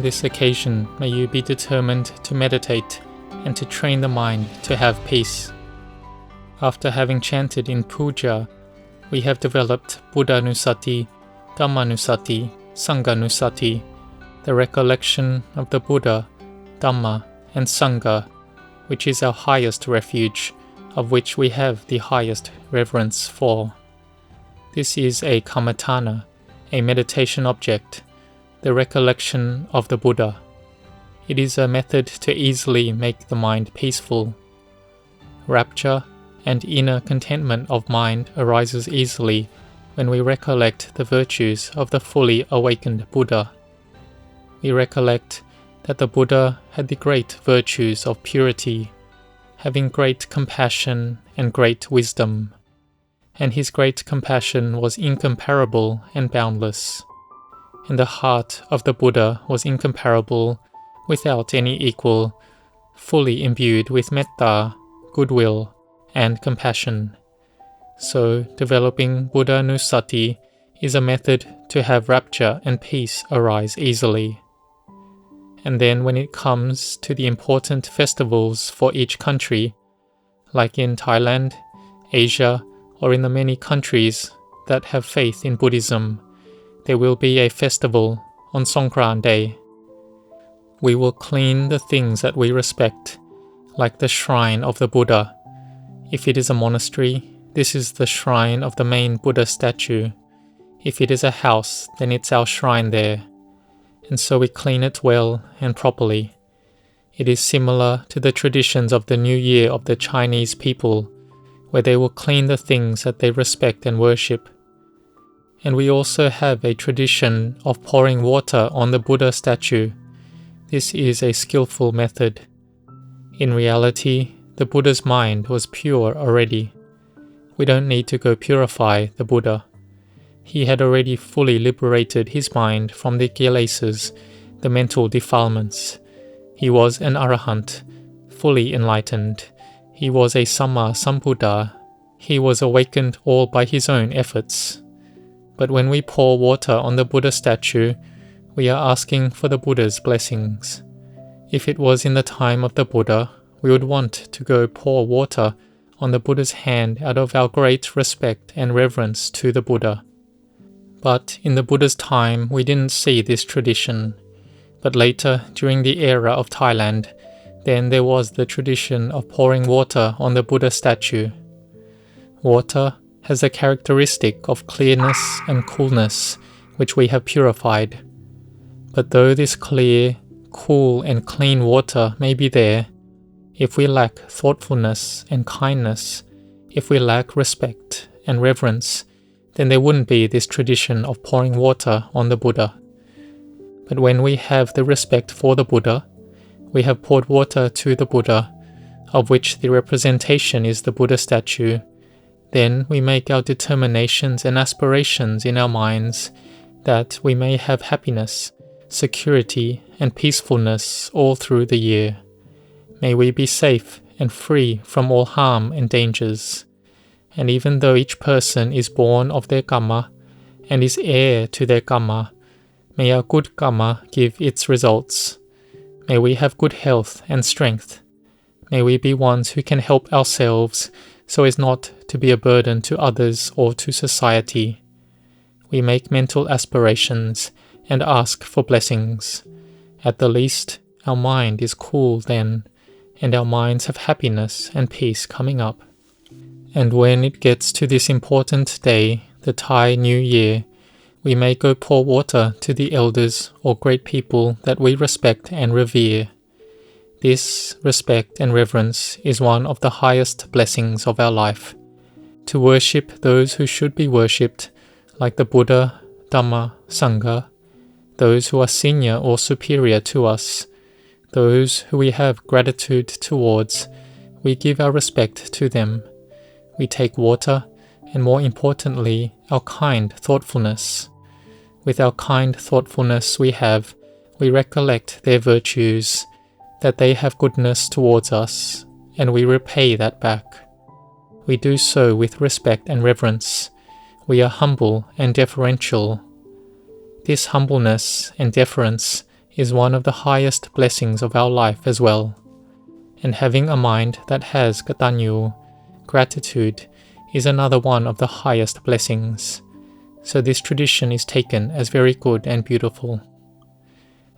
on this occasion, may you be determined to meditate and to train the mind to have peace. After having chanted in puja, we have developed Buddhanusati, Dhammanusati, Sanghanusati, the recollection of the Buddha, Dhamma, and Sangha, which is our highest refuge, of which we have the highest reverence for. This is a kammatthana, a meditation object, the recollection of the Buddha. It is a method to easily make the mind peaceful. Rapture and inner contentment of mind arises easily when we recollect the virtues of the fully awakened Buddha. We recollect that the Buddha had the great virtues of purity, having great compassion and great wisdom, and his great compassion was incomparable and boundless, and the heart of the Buddha was incomparable, without any equal, fully imbued with metta, goodwill, and compassion. So, developing Buddhanusati is a method to have rapture and peace arise easily. And then when it comes to the important festivals for each country, like in Thailand, Asia, or in the many countries that have faith in Buddhism, there will be a festival on Songkran Day. We will clean the things that we respect, like the shrine of the Buddha. If it is a monastery, this is the shrine of the main Buddha statue. If it is a house, then it's our shrine there. And so we clean it well and properly. It is similar to the traditions of the New Year of the Chinese people, where they will clean the things that they respect and worship. And we also have a tradition of pouring water on the Buddha statue. This is a skillful method. In reality, the Buddha's mind was pure already. We don't need to go purify the Buddha. He had already fully liberated his mind from the kilesas, the mental defilements. He was an arahant, fully enlightened. He was a Samma Sambuddha. He was awakened all by his own efforts. But when we pour water on the Buddha statue, we are asking for the Buddha's blessings. If it was in the time of the Buddha, we would want to go pour water on the Buddha's hand out of our great respect and reverence to the Buddha. But in the Buddha's time, we didn't see this tradition. But later, during the era of Thailand, then there was the tradition of pouring water on the Buddha statue. Water has a characteristic of clearness and coolness, which we have purified. But though this clear, cool, and clean water may be there, if we lack thoughtfulness and kindness, if we lack respect and reverence, then there wouldn't be this tradition of pouring water on the Buddha. But when we have the respect for the Buddha, we have poured water to the Buddha, of which the representation is the Buddha statue, then we make our determinations and aspirations in our minds that we may have happiness, security, and peacefulness all through the year. May we be safe and free from all harm and dangers. And even though each person is born of their karma and is heir to their karma, may our good karma give its results. May we have good health and strength. May we be ones who can help ourselves so as not to be a burden to others or to society. We make mental aspirations and ask for blessings. At the least, our mind is cool then, and our minds have happiness and peace coming up. And when it gets to this important day, the Thai New Year, we may go pour water to the elders or great people that we respect and revere. This respect and reverence is one of the highest blessings of our life. To worship those who should be worshipped, like the Buddha, Dhamma, Sangha, those who are senior or superior to us, those who we have gratitude towards, we give our respect to them. We take water, and more importantly, our kind thoughtfulness. With our kind thoughtfulness we recollect their virtues, that they have goodness towards us, and we repay that back. We do so with respect and reverence. We are humble and deferential. This humbleness and deference is one of the highest blessings of our life as well. And having a mind that has katanyu, gratitude, is another one of the highest blessings. So this tradition is taken as very good and beautiful.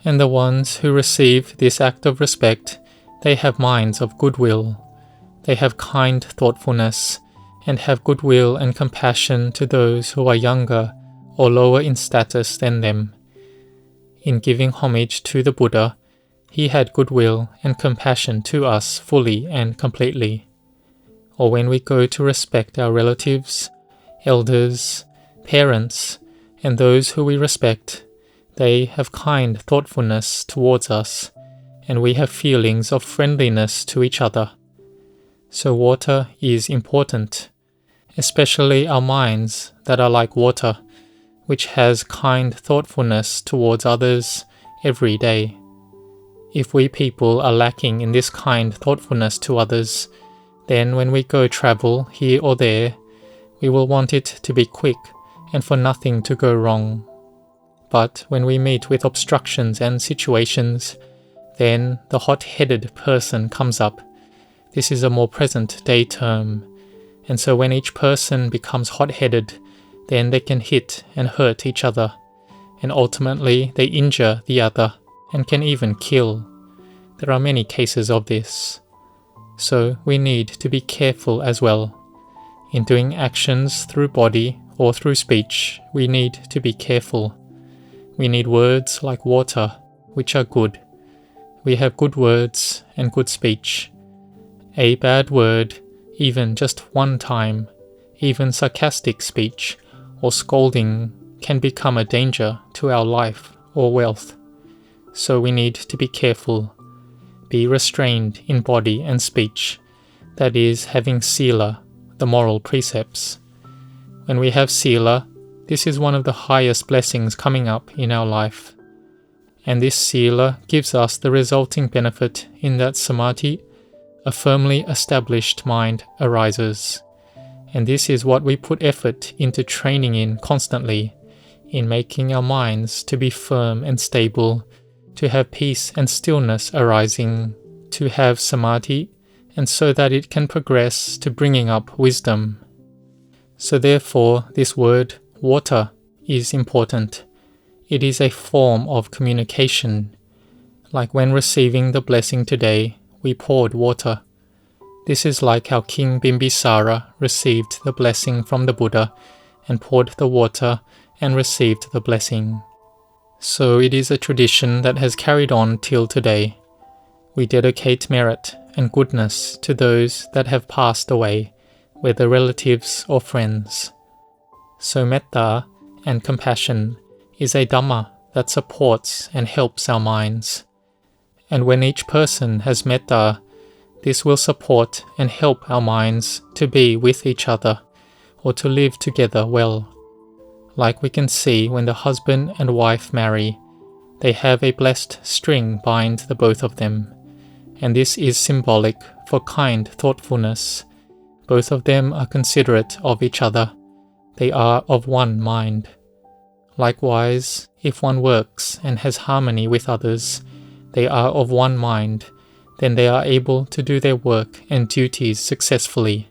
And the ones who receive this act of respect, they have minds of goodwill. They have kind thoughtfulness, and have goodwill and compassion to those who are younger or lower in status than them. In giving homage to the Buddha, he had goodwill and compassion to us fully and completely. Or when we go to respect our relatives, elders, parents, and those who we respect, they have kind thoughtfulness towards us, and we have feelings of friendliness to each other. So water is important, especially our minds that are like water, which has kind thoughtfulness towards others every day. If we people are lacking in this kind thoughtfulness to others, then when we go travel here or there, we will want it to be quick and for nothing to go wrong. But when we meet with obstructions and situations, then the hot-headed person comes up. This is a more present-day term. And so when each person becomes hot-headed, then they can hit and hurt each other, and ultimately they injure the other and can even kill. There are many cases of this. So we need to be careful as well. In doing actions through body or through speech, we need to be careful. We need words like water, which are good. We have good words and good speech. A bad word, even just one time, even sarcastic speech or scolding, can become a danger to our life or wealth. So we need to be careful. Be restrained in body and speech, that is, having sila, the moral precepts. When we have sila, this is one of the highest blessings coming up in our life. And this sila gives us the resulting benefit in that samadhi, a firmly established mind, arises. And this is what we put effort into training in constantly, in making our minds to be firm and stable, to have peace and stillness arising, to have samadhi, and so that it can progress to bringing up wisdom. So therefore, this word, water, is important. It is a form of communication. Like when receiving the blessing today, we poured water. This is like how King Bimbisara received the blessing from the Buddha and poured the water and received the blessing. So it is a tradition that has carried on till today. We dedicate merit and goodness to those that have passed away, whether relatives or friends. So metta and compassion is a Dhamma that supports and helps our minds. And when each person has metta, this will support and help our minds to be with each other or to live together well. Like we can see when the husband and wife marry, they have a blessed string bind the both of them. And this is symbolic for kind thoughtfulness. Both of them are considerate of each other. They are of one mind. Likewise, if one works and has harmony with others, they are of one mind, then they are able to do their work and duties successfully.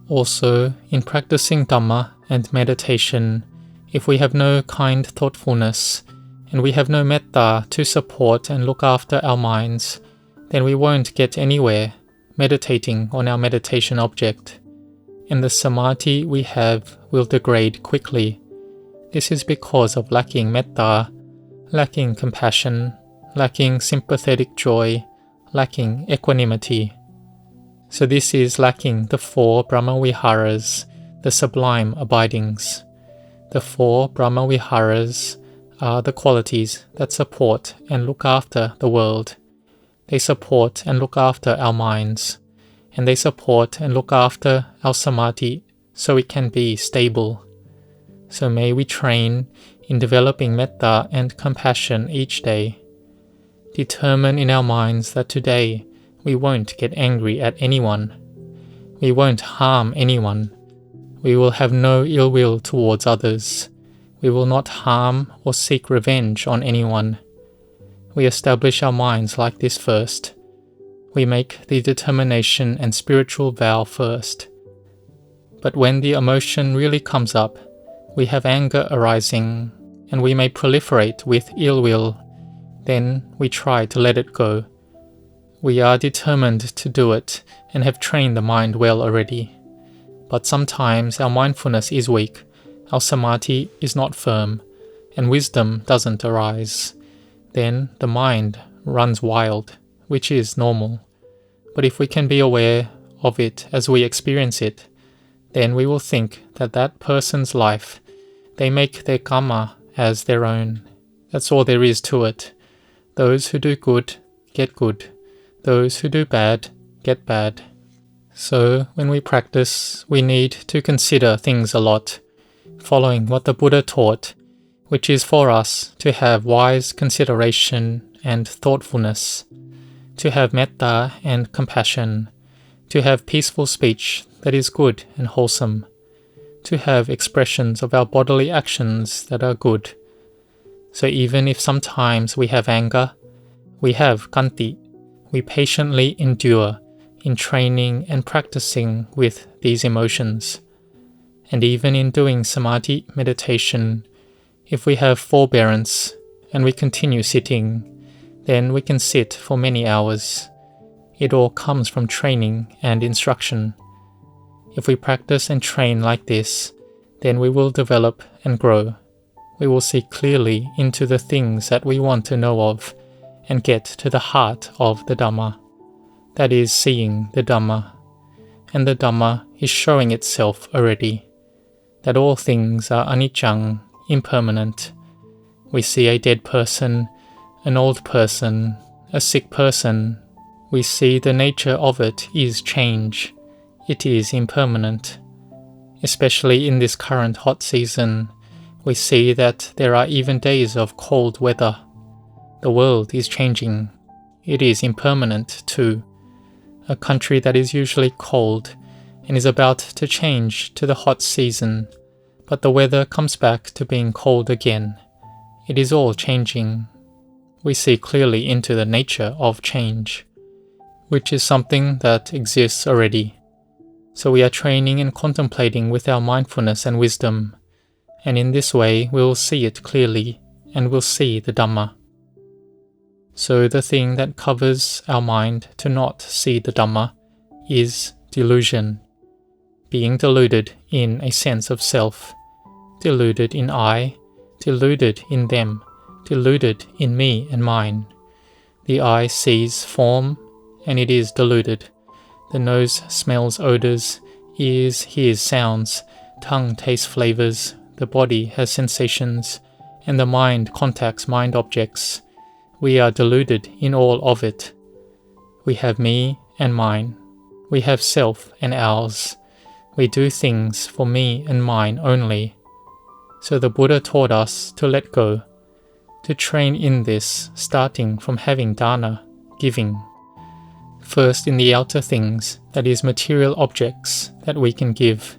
Also, in practicing Dhamma and meditation, if we have no kind thoughtfulness, and we have no metta to support and look after our minds, then we won't get anywhere meditating on our meditation object, and the samadhi we have will degrade quickly. This is because of lacking metta, lacking compassion, lacking sympathetic joy, lacking equanimity. So this is lacking the 4 Brahmaviharas, the sublime abidings. The 4 Brahmaviharas are the qualities that support and look after the world. They support and look after our minds, and they support and look after our samadhi so it can be stable. So may we train in developing metta and compassion each day. Determine in our minds that today we won't get angry at anyone. We won't harm anyone. We will have no ill will towards others. We will not harm or seek revenge on anyone. we establish our minds like this first. We make the determination and spiritual vow first. But when the emotion really comes up, we have anger arising, and we may proliferate with ill will. Then we try to let it go. We are determined to do it and have trained the mind well already. But sometimes our mindfulness is weak, our samadhi is not firm, and wisdom doesn't arise. Then the mind runs wild, which is normal. But if we can be aware of it as we experience it, then we will think that that person's life, they make their karma as their own. That's all there is to it. Those who do good, get good. Those who do bad, get bad. So when we practice, we need to consider things a lot, following what the Buddha taught, which is for us to have wise consideration and thoughtfulness, to have metta and compassion, to have peaceful speech that is good and wholesome, to have expressions of our bodily actions that are good. So even if sometimes we have anger, we have khanti, we patiently endure in training and practicing with these emotions. And even in doing samadhi meditation, if we have forbearance and we continue sitting, then we can sit for many hours. It all comes from training and instruction. If we practice and train like this, then we will develop and grow. We will see clearly into the things that we want to know of and get to the heart of the Dhamma. That is seeing the Dhamma. And the Dhamma is showing itself already. That all things are anicca, impermanent. We see a dead person, an old person, a sick person. We see the nature of it is change. It is impermanent. Especially in this current hot season, we see that there are even days of cold weather. The world is changing. It is impermanent too. A country that is usually cold and is about to change to the hot season, but the weather comes back to being cold again. It is all changing. We see clearly into the nature of change, which is something that exists already. So we are training and contemplating with our mindfulness and wisdom, and in this way we will see it clearly and will see the Dhamma. So the thing that covers our mind to not see the Dhamma is delusion, being deluded in a sense of self, deluded in I, deluded in them, deluded in me and mine. The eye sees form and it is deluded. The nose smells odors, ears hears sounds, tongue tastes flavors, the body has sensations, and the mind contacts mind objects. We are deluded in all of it. We have me and mine. We have self and ours. We do things for me and mine only. So the Buddha taught us to let go, to train in this, starting from having dana, giving. First in the outer things, that is material objects that we can give.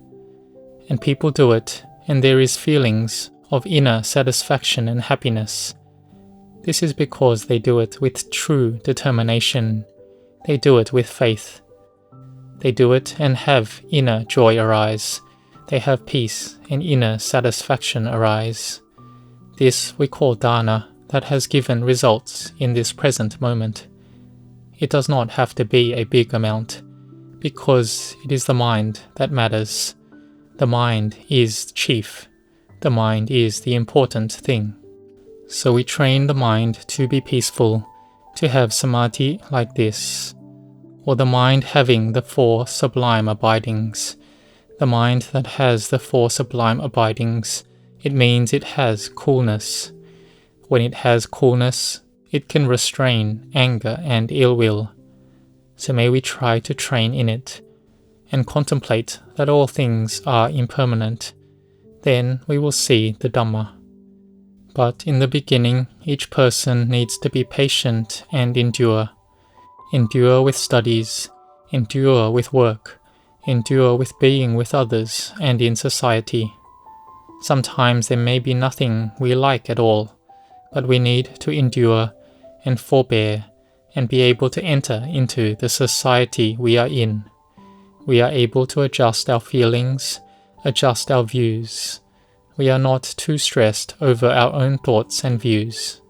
And people do it, and there is feelings of inner satisfaction and happiness. This is because they do it with true determination. They do it with faith. They do it and have inner joy arise. They have peace and inner satisfaction arise. This we call dana, that has given results in this present moment. It does not have to be a big amount, because it is the mind that matters. The mind is chief. The mind is the important thing. So we train the mind to be peaceful, to have samadhi like this, or the mind having the 4 sublime abidings. The mind that has the 4 sublime abidings, it means it has coolness. When it has coolness, it can restrain anger and ill will. So may we try to train in it, and contemplate that all things are impermanent. Then we will see the Dhamma. But in the beginning, each person needs to be patient and endure. Endure with studies, endure with work, endure with being with others and in society. Sometimes there may be nothing we like at all, but we need to endure and forbear, and be able to enter into the society we are in. We are able to adjust our feelings, adjust our views. We are not too stressed over our own thoughts and views.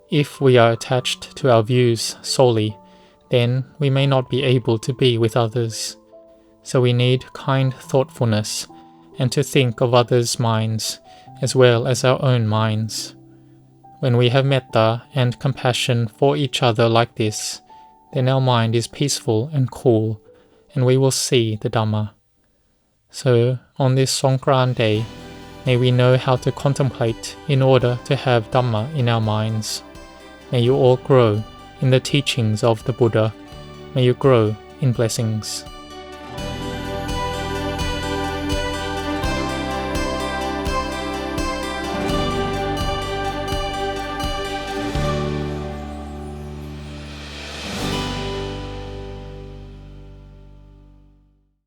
If we are attached to our views solely, then we may not be able to be with others. So we need kind thoughtfulness and to think of others' minds as well as our own minds. When we have metta and compassion for each other like this, then our mind is peaceful and cool, and we will see the Dhamma. So, on this Songkran day, may we know how to contemplate in order to have Dhamma in our minds. May you all grow in the teachings of the Buddha. May you grow in blessings.